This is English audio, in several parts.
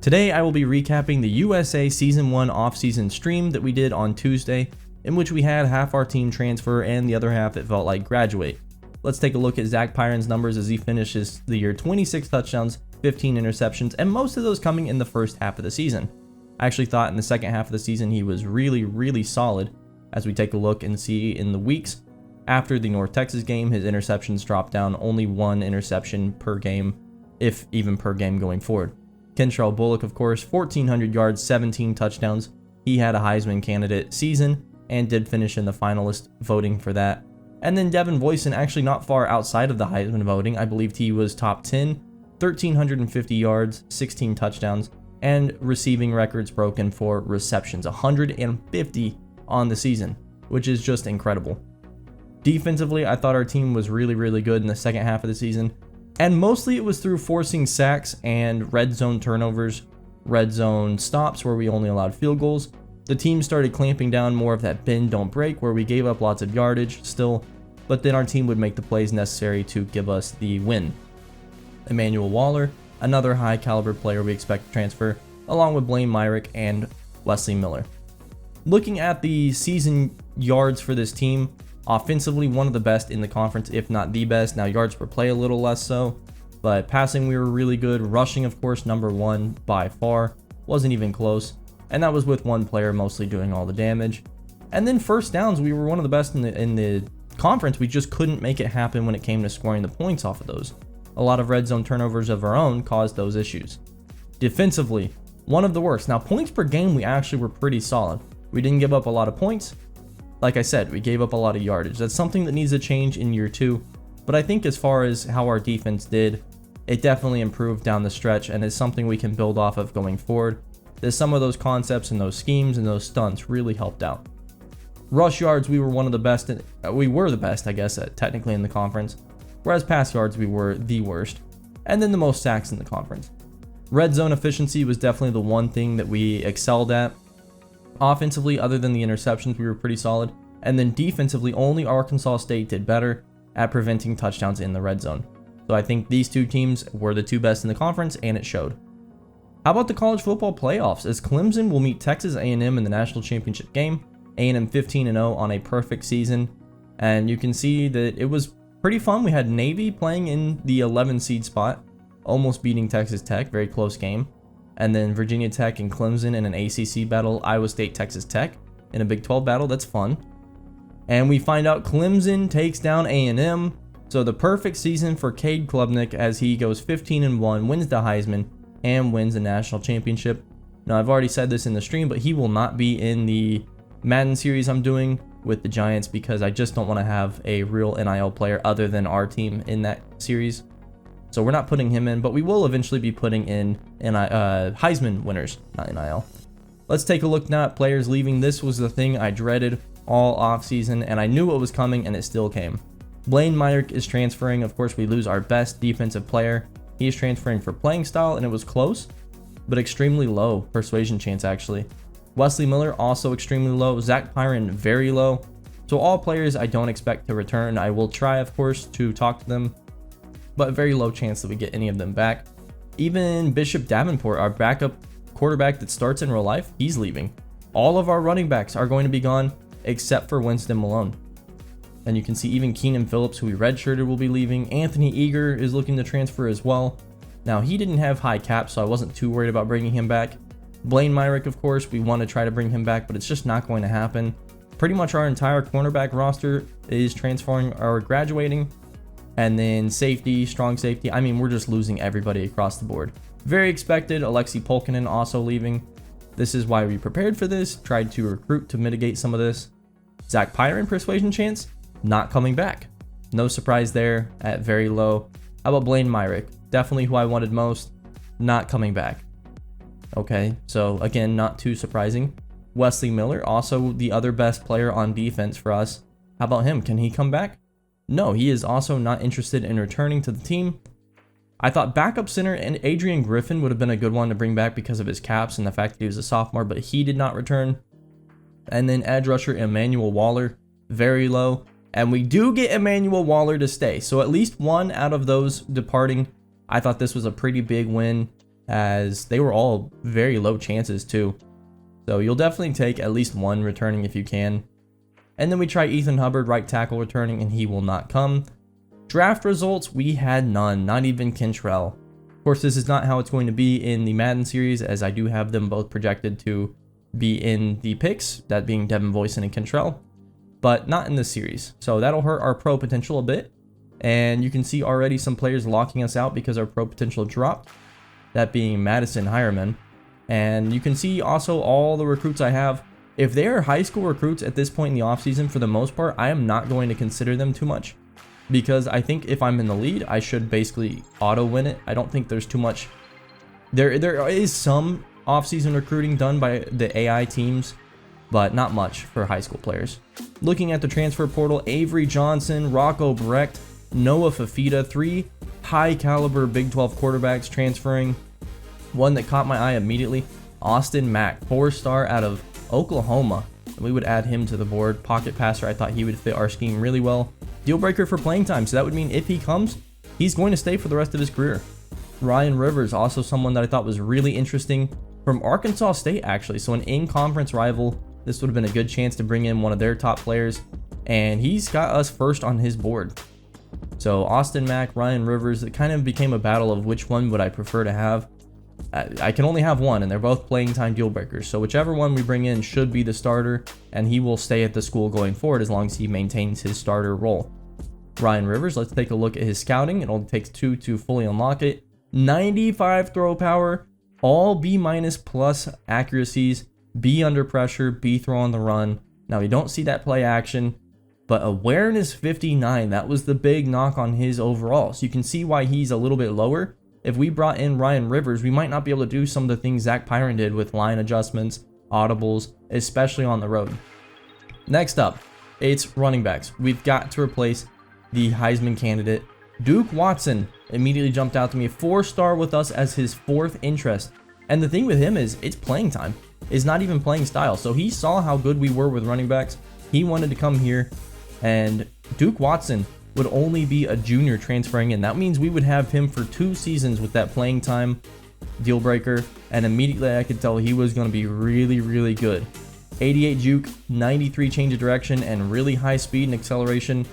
Today I will be recapping the USA Season 1 off-season stream that we did on Tuesday, in which we had half our team transfer and the other half it felt like graduate. Let's take a look at Zach Pyron's numbers as he finishes the year 26 touchdowns, 15 interceptions, and most of those coming in the first half of the season. I actually thought in the second half of the season he was really solid. As we take a look and see in the weeks after the North Texas game, his interceptions dropped down, only 1 interception per game, if even per game going forward. Kentrell Bullock, of course, 1,400 yards, 17 touchdowns. He had a Heisman candidate season and did finish in the finalist voting for that. And then Devin Voisin, actually not far outside of the Heisman voting. I believed he was top 10, 1,350 yards, 16 touchdowns, and receiving records broken for receptions, 150 on the season, which is just incredible. Defensively, I thought our team was really good in the second half of the season, and mostly it was through forcing sacks and red zone turnovers, red zone stops where we only allowed field goals. The team started clamping down more of that bend don't break where we gave up lots of yardage still, but then our team would make the plays necessary to give us the win. Emmanuel Waller, another high caliber player we expect to transfer, along with Blaine Myrick and Wesley Miller. Looking at the season yards for this team, offensively one of the best in the conference, if not the best. Now yards per play a little less so, but passing we were really good. Rushing, of course, number 1 by far, wasn't even close, and that was with one player mostly doing all the damage. And then first downs, we were one of the best in the conference. We just couldn't make it happen when it came to scoring the points off of those. A lot of red zone turnovers of our own caused those issues. Defensively, one of the worst. Now points per game, we actually were pretty solid. We didn't give up a lot of points. Like I said, we gave up a lot of yardage. That's something that needs to change in year 2. But I think as far as how our defense did, it definitely improved down the stretch and is something we can build off of going forward. There's some of those concepts and those schemes and those stunts really helped out. Rush yards, we were one of the best. We were the best, I guess, technically in the conference. Whereas pass yards, we were the worst. And then the most sacks in the conference. Red zone efficiency was definitely the one thing that we excelled at. Offensively, other than the interceptions, we were pretty solid. And then defensively, only Arkansas State did better at preventing touchdowns in the red zone. So I think these two teams were the two best in the conference, and it showed. How about the college football playoffs? As Clemson will meet Texas A&M in the national championship game. A&M 15-0 on a perfect season. And you can see that it was pretty fun. We had Navy playing in the 11 seed spot, almost beating Texas Tech, very close game. And then Virginia Tech and Clemson in an ACC battle, Iowa State, Texas Tech in a Big 12 battle. That's fun. And we find out Clemson takes down A&M. So the perfect season for Cade Klubnik as he goes 15-1, wins the Heisman, and wins the national championship. Now, I've already said this in the stream, but he will not be in the Madden series I'm doing with the Giants because I just don't want to have a real NIL player other than our team in that series. So we're not putting him in, but we will eventually be putting in Heisman winners, not NIL. Let's take a look now at players leaving. This was the thing I dreaded all offseason, and I knew it was coming, and it still came. Blaine Myrick is transferring. Of course, we lose our best defensive player. He is transferring for playing style, and it was close, but extremely low persuasion chance, actually. Wesley Miller, also extremely low. Zach Pyron, very low. So all players I don't expect to return. I will try, of course, to talk to them, but very low chance that we get any of them back. Even Bishop Davenport, our backup quarterback that starts in real life, he's leaving. All of our running backs are going to be gone except for Winston Malone. And you can see even Keenan Phillips, who we redshirted, will be leaving. Anthony Eager is looking to transfer as well. Now, he didn't have high cap, so I wasn't too worried about bringing him back. Blaine Myrick, of course, we want to try to bring him back, but it's just not going to happen. Pretty much our entire cornerback roster is transferring or graduating. And then safety, strong safety. I mean, we're just losing everybody across the board. Very expected. Alexi Polkinen also leaving. This is why we prepared for this. Tried to recruit to mitigate some of this. Zach Pyron, persuasion chance, not coming back. No surprise there at very low. How about Blaine Myrick? Definitely who I wanted most. Not coming back. Okay, so again, not too surprising. Wesley Miller, also the other best player on defense for us. How about him? Can he come back? No, he is also not interested in returning to the team. I thought backup center and Adrian Griffin would have been a good one to bring back because of his caps and the fact that he was a sophomore, but he did not return. And then edge rusher Emmanuel Waller, very low. And we do get Emmanuel Waller to stay. So at least one out of those departing. I thought this was a pretty big win. as they were all very low chances too. So you'll definitely take at least one returning if you can. And then we try Ethan Hubbard, right tackle returning, and he will not come. Draft results, we had none, not even Kentrell. Of course, this is not how it's going to be in the Madden series, as I do have them both projected to be in the picks, that being Devin Voisin and Kentrell, but not in this series. So that'll hurt our pro potential a bit. And you can see already some players locking us out because our pro potential dropped, that being Madison Hireman. And you can see also all the recruits I have. If they are high school recruits at this point in the offseason, for the most part, I am not going to consider them too much, because I think if I'm in the lead, I should basically auto win it. I don't think there's too much. There is some offseason recruiting done by the AI teams, but not much for high school players. Looking at the transfer portal, Avery Johnson, Rocco Brecht, Noah Fafita, 3 high caliber Big 12 quarterbacks transferring. One that caught my eye immediately, Austin Mack, 4-star out of Oklahoma. We would add him to the board. Pocket passer, I thought he would fit our scheme really well. Deal breaker for playing time, so that would mean if he comes, he's going to stay for the rest of his career. Ryan Rivers, also someone that I thought was really interesting, from Arkansas State actually, so an in-conference rival. This would have been a good chance to bring in one of their top players, and he's got us first on his board. So Austin Mack, Ryan Rivers, it kind of became a battle of which one would I prefer to have. I can only have one, and they're both playing time deal breakers, so whichever one we bring in should be the starter, and he will stay at the school going forward as long as he maintains his starter role. Ryan Rivers, let's take a look at his scouting. It only takes 2 to fully unlock it. 95 throw power, all B- plus accuracies, B under pressure, B throw on the run. Now we don't see that play action, but awareness 59, that was the big knock on his overall, so you can see why he's a little bit lower. If we brought in Ryan Rivers, we might not be able to do some of the things Zach Pyron did with line adjustments, audibles, especially on the road. Next up, it's running backs. We've got to replace the Heisman candidate. Duke Watson immediately jumped out to me, 4-star with us as his 4th interest. And the thing with him is, it's playing time. It's not even playing style. So he saw how good we were with running backs. He wanted to come here, and Duke Watson would only be a junior transferring in. That means we would have him for 2 seasons with that playing time deal breaker, and immediately I could tell he was going to be really, really good. 88 juke, 93 change of direction, and really high speed and acceleration.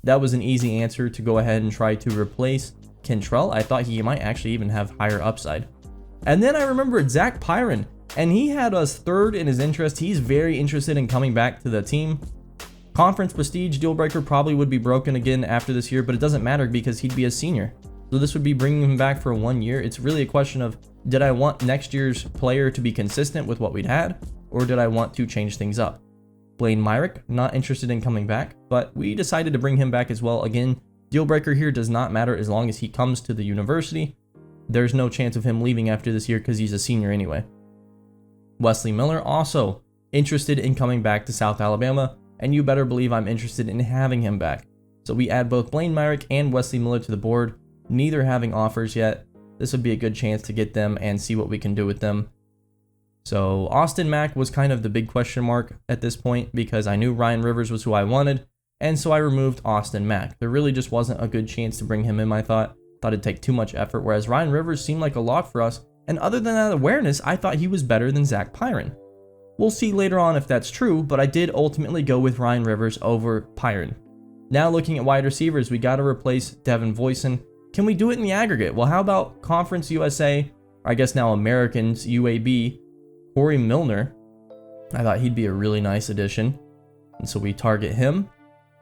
That was an easy answer to go ahead and try to replace Kentrell. I thought he might actually even have higher upside. And then I remembered Zach Pyron, and he had us 3rd in his interest. He's very interested in coming back to the team. Conference prestige deal breaker probably would be broken again after this year, but it doesn't matter because he'd be a senior. So this would be bringing him back for 1 year. It's really a question of, did I want next year's player to be consistent with what we'd had, or did I want to change things up? Blaine Myrick, not interested in coming back, but we decided to bring him back as well. Again, deal breaker here does not matter as long as he comes to the university. There's no chance of him leaving after this year because he's a senior anyway. Wesley Miller, also interested in coming back to South Alabama, and you better believe I'm interested in having him back. So we add both Blaine Myrick and Wesley Miller to the board, neither having offers yet. This would be a good chance to get them and see what we can do with them. So Austin Mack was kind of the big question mark at this point because I knew Ryan Rivers was who I wanted, and so I removed Austin Mack. There really just wasn't a good chance to bring him in, I thought it'd take too much effort, whereas Ryan Rivers seemed like a lock for us, and other than that awareness, I thought he was better than Zach Pyron. We'll see later on if that's true, but I did ultimately go with Ryan Rivers over Pyron. Now looking at wide receivers, we got to replace Devin Voisin. Can we do it in the aggregate? Well, how about Conference USA, or I guess now Americans, UAB, Corey Milner? I thought he'd be a really nice addition, and so we target him.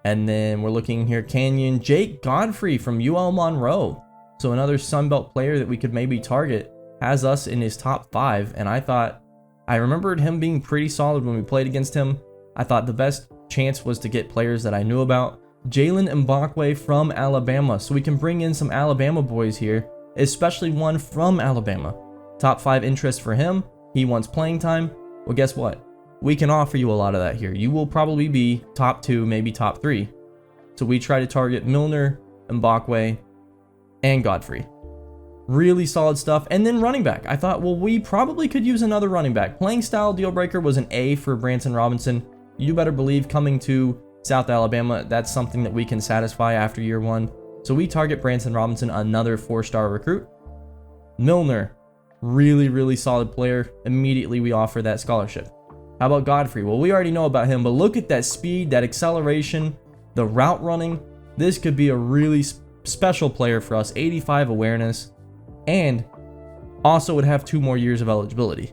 And then we're looking here, Canyon, Jake Godfrey from UL Monroe. So another Sunbelt player that we could maybe target, has us in his top 5, and I remembered him being pretty solid when we played against him. I thought the best chance was to get players that I knew about. Jalen Mbakwe from Alabama, so we can bring in some Alabama boys here, especially one from Alabama. Top 5 interest for him. He wants playing time. Well, guess what? We can offer you a lot of that here. You will probably be top 2, maybe top 3. So we try to target Milner, Mbakwe, and Godfrey. Really solid stuff. And then running back. I thought, well, we probably could use another running back. Playing style deal breaker was an A for Branson Robinson. You better believe coming to South Alabama, that's something that we can satisfy after year 1. So we target Branson Robinson, another 4-star recruit. Milner, Really solid player. Immediately we offer that scholarship. How about Godfrey? Well, we already know about him, but look at that speed, that acceleration, the route running. This could be a really special player for us. 85 awareness, and also would have 2 more years of eligibility.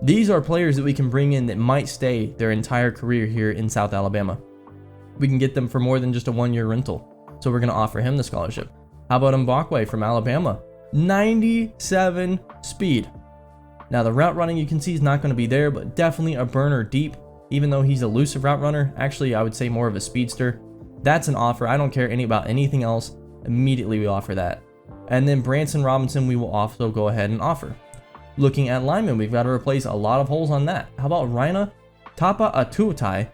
These are players that we can bring in that might stay their entire career here in South Alabama. We can get them for more than just a 1-year rental. So we're going to offer him the scholarship. How about Mbakwe from Alabama? 97 speed. Now the route running you can see is not going to be there, but definitely a burner deep. Even though he's a elusive route runner, actually I would say more of a speedster. That's an offer. I don't care about anything else. Immediately we offer that. And then Branson Robinson we will also go ahead and offer. Looking at linemen, we've got to replace a lot of holes on that. How about Raina Tapa'atuatai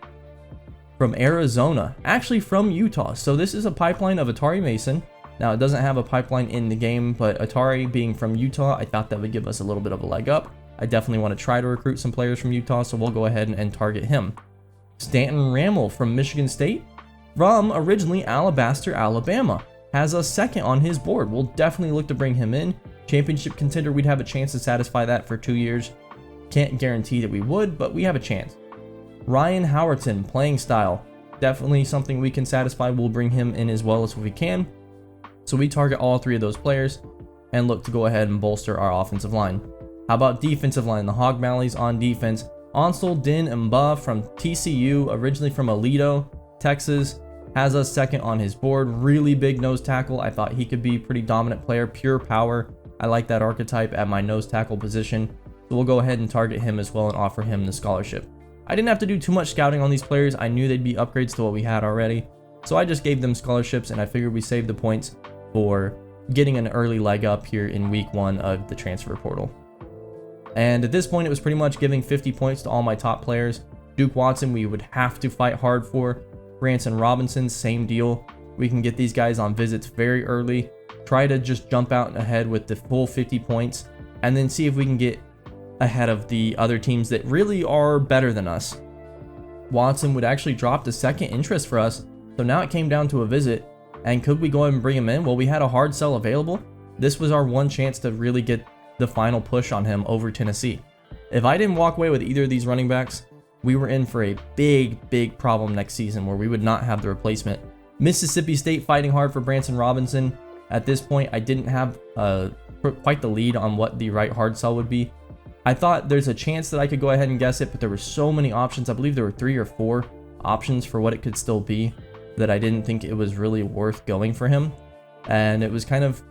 from Arizona, actually from Utah. So this is a pipeline of Atari Mason. Now it doesn't have a pipeline in the game, but Atari being from Utah, I thought that would give us a little bit of a leg up. I definitely want to try to recruit some players from Utah, so we'll go ahead and target him. Stanton Rammel from Michigan State, from originally Alabaster, Alabama, has a second on his board. We'll definitely look to bring him in. Championship contender, we'd have a chance to satisfy that for 2 years. Can't guarantee that we would, but we have a chance. Ryan Howerton, playing style, definitely something we can satisfy. We'll bring him in as well as we can. So we target all 3 of those players and look to go ahead and bolster our offensive line. How about defensive line? The Hog Malleys on defense. Ansel Din Mba from TCU, originally from Aledo, Texas, has a second on his board. Really big nose tackle. I thought he could be a pretty dominant player, pure power. I like that archetype at my nose tackle position. So we'll go ahead and target him as well and offer him the scholarship. I didn't have to do too much scouting on these players. I knew they'd be upgrades to what we had already. So I just gave them scholarships, and I figured we saved the points for getting an early leg up here in week 1 of the transfer portal. And at this point, it was pretty much giving 50 points to all my top players. Duke Watson, we would have to fight hard for. Branson Robinson, same deal. We can get these guys on visits very early. Try to just jump out ahead with the full 50 points, and then see if we can get ahead of the other teams that really are better than us. Watson would actually drop to second interest for us, so now it came down to a visit. And could we go ahead and bring him in? Well, we had a hard sell available. This was our one chance to really get the final push on him over Tennessee. If I didn't walk away with either of these running backs, we were in for a big problem next season where we would not have the replacement. Mississippi State fighting hard for Branson Robinson. At this point, I didn't have quite the lead on what the right hard sell would be. I thought there's a chance that I could go ahead and guess it, but there were so many options. I believe there were 3 or 4 options for what it could still be that I didn't think it was really worth going for him. And it was kind of,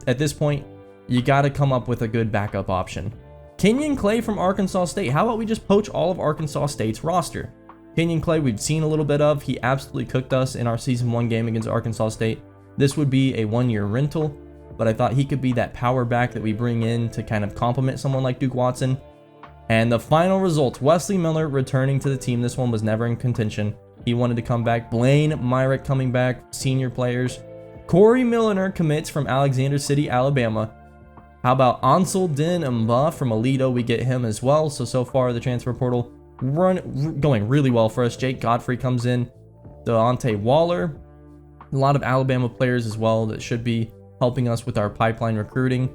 at this point, you got to come up with a good backup option. Kenyon Clay from Arkansas State. How about we just poach all of Arkansas State's roster? Kenyon Clay we've seen a little bit of. He absolutely cooked us in our season 1 game against Arkansas State. This would be a 1-year rental, but I thought he could be that power back that we bring in to kind of complement someone like Duke Watson. And the final result, Wesley Miller returning to the team. This one was never in contention. He wanted to come back. Blaine Myrick coming back, senior players. Corey Milliner commits from Alexander City, Alabama. How about Ansel Din Mba from Aledo? We get him as well. So far the transfer portal going really well for us. Jake Godfrey comes in. Deontay Waller. A lot of Alabama players as well that should be helping us with our pipeline recruiting.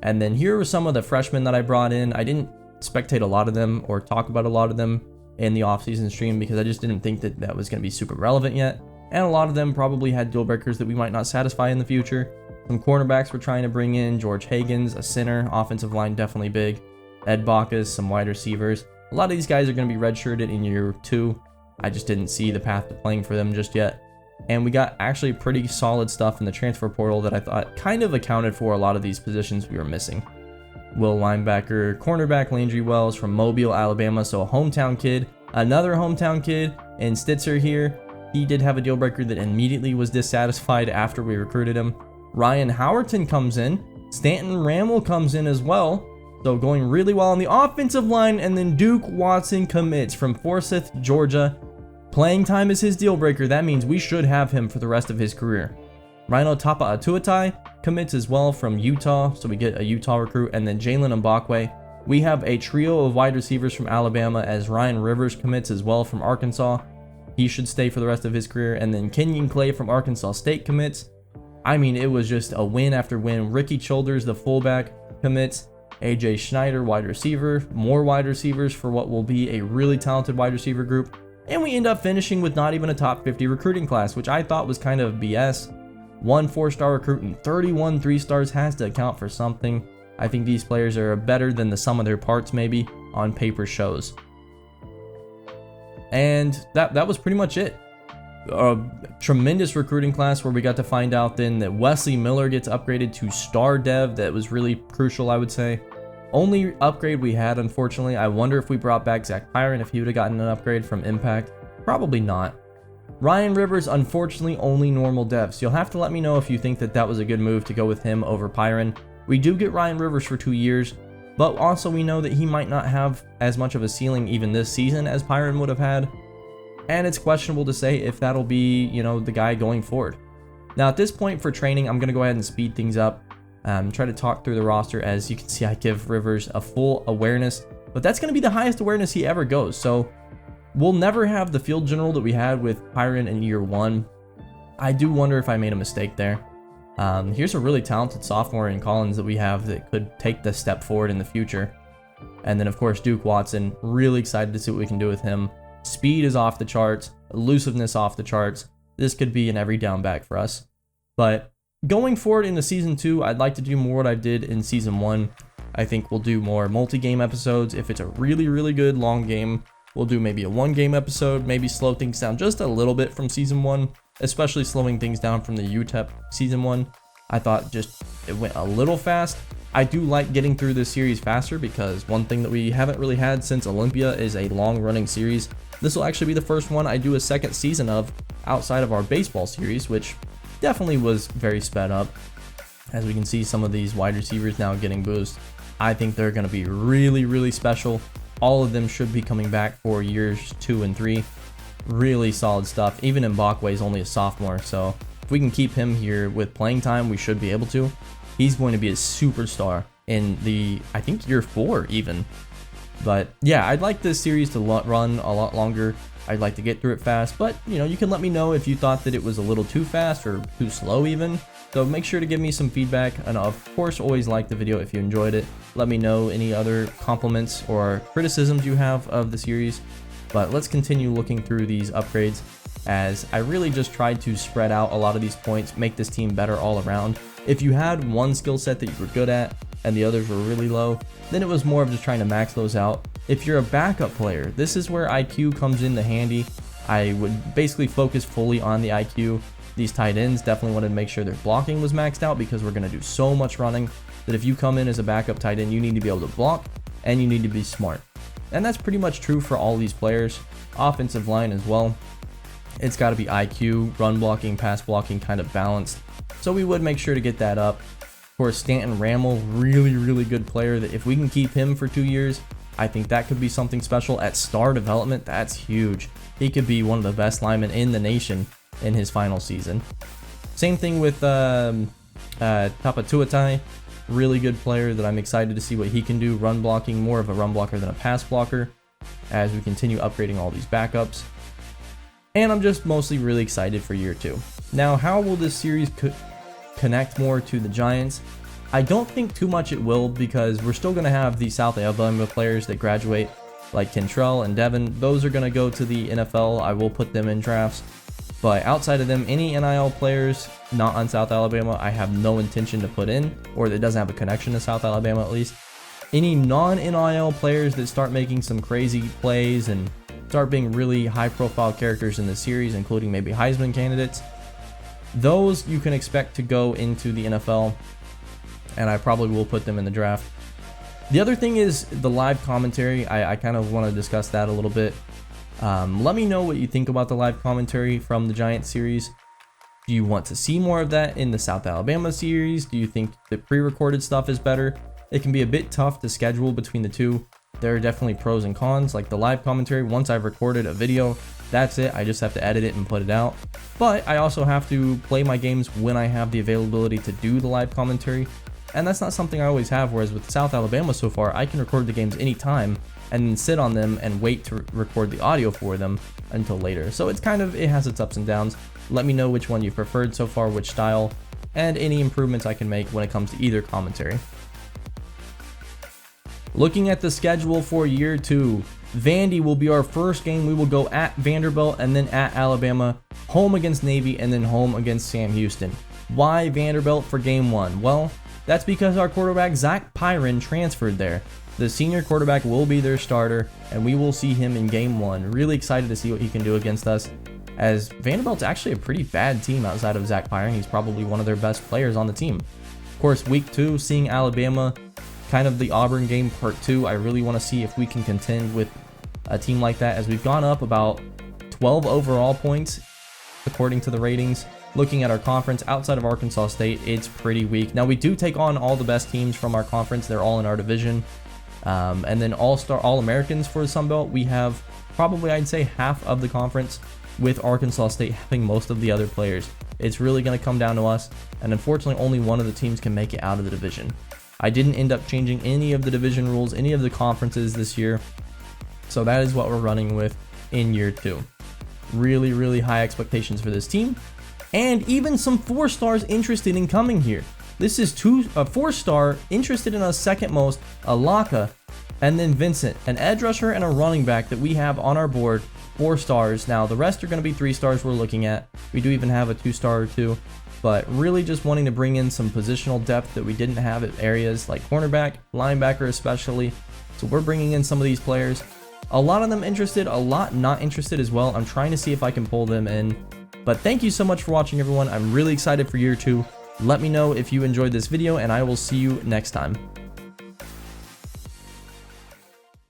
And then here are some of the freshmen that I brought in. I didn't spectate a lot of them or talk about a lot of them in the offseason stream because I just didn't think that that was going to be super relevant yet. And a lot of them probably had deal breakers that we might not satisfy in the future. Some cornerbacks we're trying to bring in. George Hagens, a center. Offensive line definitely big. Ed Bacchus, some wide receivers. A lot of these guys are going to be redshirted in year 2. I just didn't see the path to playing for them just yet. And we got actually pretty solid stuff in the transfer portal that I thought kind of accounted for a lot of these positions we were missing. Will linebacker, cornerback Landry Wells from Mobile, Alabama, so a hometown kid. Another hometown kid in Stitzer here. He did have a deal breaker that immediately was dissatisfied after we recruited him. Ryan Howerton comes in. Stanton Rammel comes in as well. So going really well on the offensive line. And then Duke Watson commits from Forsyth, Georgia. Playing time is his deal breaker. That means we should have him for the rest of his career. Rhino Tapa'atuatai commits as well from Utah. So we get a Utah recruit. And then Jalen Mbakwe. We have a trio of wide receivers from Alabama as Ryan Rivers commits as well from Arkansas. He should stay for the rest of his career. And then Kenyon Clay from Arkansas State commits. I mean, it was just a win after win. Ricky Childers, the fullback, commits. AJ Schneider, wide receiver, more wide receivers for what will be a really talented wide receiver group. And we end up finishing with not even a top 50 recruiting class, which I thought was kind of BS. 1 4-star recruit and 31 3-stars has to account for something. I think these players are better than the sum of their parts maybe on paper shows. And that was pretty much it. A tremendous recruiting class where we got to find out then that Wesley Miller gets upgraded to star dev. That was really crucial, I would say. Only upgrade we had, unfortunately. I wonder if we brought back Zach Pyron, if he would have gotten an upgrade from Impact. Probably not. Ryan Rivers, unfortunately, only normal dev. So you'll have to let me know if you think that that was a good move to go with him over Pyron. We do get Ryan Rivers for 2 years, but also we know that he might not have as much of a ceiling even this season as Pyron would have had. And it's questionable to say if that'll be, the guy going forward. Now at this point for training, I'm going to go ahead and speed things up. Try to talk through the roster. As you can see, I give Rivers a full awareness, but that's going to be the highest awareness he ever goes. So we'll never have the field general that we had with Pyron in year 1. I do wonder if I made a mistake there. Here's a really talented sophomore in Collins that we have that could take this step forward in the future. And then of course Duke Watson, really excited to see what we can do with him. Speed is off the charts, elusiveness off the charts. This could be an every down back for us. But going forward into season 2, I'd like to do more what I did in season 1. I think we'll do more multi-game episodes. If it's a really, really good long game, we'll do maybe a 1-game episode, maybe slow things down just a little bit from season 1, especially slowing things down from the UTEP season 1. I thought just it went a little fast. I do like getting through this series faster because one thing that we haven't really had since Olympia is a long-running series. This will actually be the first one I do a second season of outside of our baseball series, which definitely was very sped up. As we can see, some of these wide receivers now getting boost. I think they're going to be really, really special. All of them should be coming back for years 2 and 3. Really solid stuff. Even Mbakwe is only a sophomore, so if we can keep him here with playing time, we should be able to. He's going to be a superstar in I think year 4 even. But yeah, I'd like this series to run a lot longer. I'd like to get through it fast, but you can let me know if you thought that it was a little too fast or too slow even. So make sure to give me some feedback, and of course always like the video if you enjoyed it. Let me know any other compliments or criticisms you have of the series. But let's continue looking through these upgrades, as I really just tried to spread out a lot of these points, make this team better all around. If you had one skill set that you were good at and the others were really low, then it was more of just trying to max those out. If you're a backup player, this is where IQ comes in handy. I would basically focus fully on the IQ. These tight ends definitely wanted to make sure their blocking was maxed out, because we're going to do so much running that if you come in as a backup tight end, you need to be able to block and you need to be smart. And that's pretty much true for all these players. Offensive line as well. It's got to be IQ, run blocking, pass blocking kind of balanced. So we would make sure to get that up. Of course, Stanton Ramel, really, really good player that if we can keep him for 2 years, I think that could be something special at star development. That's huge. He could be one of the best linemen in the nation in his final season. Same thing with Tapatuatai, really good player that I'm excited to see what he can do. Run blocking, more of a run blocker than a pass blocker, as we continue upgrading all these backups. And I'm just mostly really excited for year 2. Now, how will this series connect more to the Giants? I don't think too much it will, because we're still going to have the South Alabama players that graduate, like Kentrell and Devin. Those are going to go to the NFL. I will put them in drafts. But outside of them, any NIL players not on South Alabama, I have no intention to put in, or that doesn't have a connection to South Alabama at least. Any non-NIL players that start making some crazy plays and start being really high-profile characters in the series, including maybe Heisman candidates, those you can expect to go into the NFL, and I probably will put them in the draft. The other thing is the live commentary. I kind of want to discuss that a little bit. Let me know what you think about the live commentary from the Giants series. Do you want to see more of that in the South Alabama series? Do you think the pre-recorded stuff is better? It can be a bit tough to schedule between the two. There are definitely pros and cons. Like the live commentary, once I've recorded a video, that's it. I just have to edit it and put it out. But I also have to play my games when I have the availability to do the live commentary. And that's not something I always have, whereas with South Alabama so far, I can record the games anytime and then sit on them and wait to record the audio for them until later. So it has its ups and downs. Let me know which one you preferred so far, which style, and any improvements I can make when it comes to either commentary. Looking at the schedule for year 2, Vandy will be our first game. We will go at Vanderbilt and then at Alabama, home against Navy, and then home against Sam Houston. Why Vanderbilt for game 1? Well, that's because our quarterback Zach Pyron transferred there. The senior quarterback will be their starter, and we will see him in game 1. Really excited to see what he can do against us, as Vanderbilt's actually a pretty bad team outside of Zach Pyron. He's probably one of their best players on the team. Of course, week 2, seeing Alabama, kind of the Auburn game part 2. I really want to see if we can contend with a team like that, as we've gone up about 12 overall points according to the ratings. Looking at our conference outside of Arkansas State, it's pretty weak. Now, we do take on all the best teams from our conference. They're all in our division. And then All-Americans for the Sun Belt, we have probably, I'd say, half of the conference, with Arkansas State having most of the other players. It's really going to come down to us, and unfortunately only one of the teams can make it out of the division. I didn't end up changing any of the division rules, any of the conferences this year, so that is what we're running with in year 2. Really, really high expectations for this team, and even some 4-stars interested in coming here. This is a 4-star interested in us second most, Alaka, and then Vincent, an edge rusher and a running back that we have on our board, 4 stars. Now, the rest are going to be 3 stars we're looking at. We do even have a 2-star or 2, but really just wanting to bring in some positional depth that we didn't have at areas like cornerback, linebacker especially. So we're bringing in some of these players. A lot of them interested, a lot not interested as well. I'm trying to see if I can pull them in. But thank you so much for watching, everyone. I'm really excited for year 2. Let me know if you enjoyed this video, and I will see you next time.